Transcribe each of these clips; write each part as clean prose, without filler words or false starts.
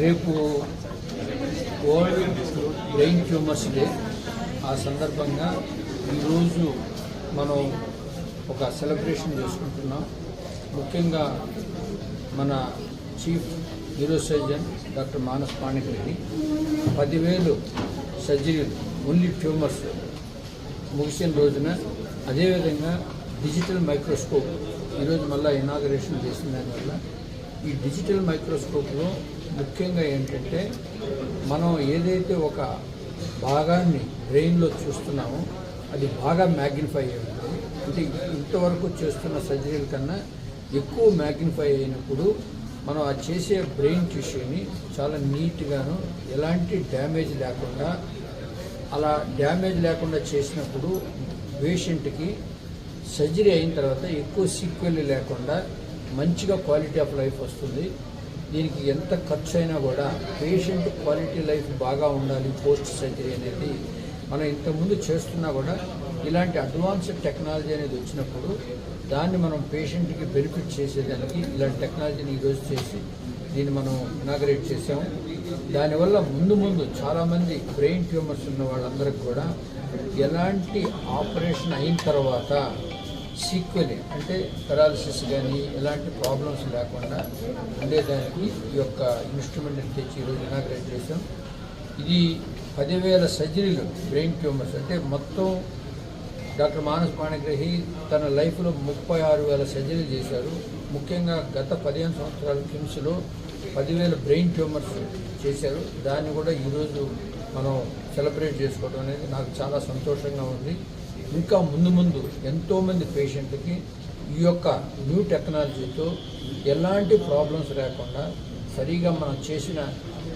రేపు world brain tumours day. ఆ సందర్భంగా ఈరోజు మనం ఒక సెలబ్రేషన్ చేసుకుంటున్నాం. ముఖ్యంగా మన chief neuro surgeon doctor Manas Panigrahi 10,000 సర్జరీలు ఓన్లీ ట్యూమర్స్ ముగిసిన రోజున, అదేవిధంగా డిజిటల్ మైక్రోస్కోప్ ఈరోజు మళ్ళీ ఇనాగరేషన్ చేసిన దానివల్ల ఈ డిజిటల్ మైక్రోస్కోప్లో ముఖ్యంగా ఏంటంటే మనం ఏదైతే ఒక భాగాన్ని బ్రెయిన్లో చూస్తున్నామో అది బాగా మ్యాగ్నిఫై అయి ఉంటుంది. అంటే ఇంతవరకు చేస్తున్న సర్జరీల కన్నా ఎక్కువ మ్యాగ్నిఫై అయినప్పుడు మనం ఆ చేసే బ్రెయిన్ టిష్యూని చాలా నీట్గాను ఎలాంటి డ్యామేజ్ లేకుండా, అలా డ్యామేజ్ లేకుండా చేసినప్పుడు పేషెంట్కి సర్జరీ అయిన తర్వాత ఎక్కువ సీక్వెల్ లేకుండా మంచిగా క్వాలిటీ ఆఫ్ లైఫ్ వస్తుంది. దీనికి ఎంత ఖర్చు అయినా కూడా పేషెంట్ క్వాలిటీ లైఫ్ బాగా ఉండాలి. పోస్ట్ సర్జరీ అనేది మనం ఇంతకుముందు చేస్తున్నా కూడా ఇలాంటి అడ్వాన్స్డ్ టెక్నాలజీ అనేది వచ్చినప్పుడు దాన్ని మనం పేషెంట్కి బెనిఫిట్ చేసేదానికి ఇలాంటి టెక్నాలజీని ఈరోజు చేసి దీన్ని మనం ఇనాగరేట్ చేసాము. దానివల్ల ముందు చాలామంది బ్రెయిన్ ట్యూమర్స్ ఉన్న వాళ్ళందరికీ కూడా ఎలాంటి ఆపరేషన్ అయిన తర్వాత సీక్వెల్ అంటే పెరాలసిస్ కానీ ఎలాంటి ప్రాబ్లమ్స్ లేకుండా ఉండేదానికి ఈ యొక్క ఇన్స్ట్రుమెంట్ని తెచ్చి ఈరోజు ఇనాగరేట్ చేసాం. ఇది 10,000 సర్జరీలు బ్రెయిన్ ట్యూమర్స్ అంటే మొత్తం డాక్టర్ మానస్ పాణిగ్రాహి తన లైఫ్లో 36,000 సర్జరీలు చేశారు. ముఖ్యంగా గత 15 సంవత్సరాల కిమ్స్లో 10,000 బ్రెయిన్ ట్యూమర్స్ చేశారు. దాన్ని కూడా ఈరోజు మనం సెలబ్రేట్ చేసుకోవడం అనేది నాకు చాలా సంతోషంగా ఉంది. ఇంకా ముందు ఎంతోమంది పేషెంట్కి ఈ యొక్క న్యూ టెక్నాలజీతో ఎలాంటి ప్రాబ్లమ్స్ లేకుండా సరిగా మనం చేసిన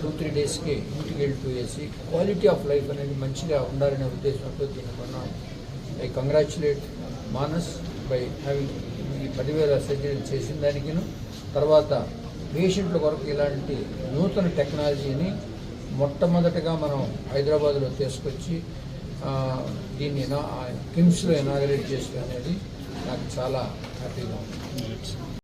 2-3 డేస్కి ఇంటికి వెళ్ళిపోయేసి క్వాలిటీ ఆఫ్ లైఫ్ అనేది మంచిగా ఉండాలనే ఉద్దేశంతో దీన్ని కొన్నాం. I congratulate Manas by having ఈ 10,000 సర్జరీలు చేసిన దానికిను, తర్వాత పేషెంట్ల కొరకు ఇలాంటి నూతన టెక్నాలజీని మొట్టమొదటిగా మనం హైదరాబాద్లో తీసుకొచ్చి దీన్ని కిమ్స్లో ఇనాగరేట్ చేసిన అనేది నాకు చాలా హ్యాపీగా ఉంది.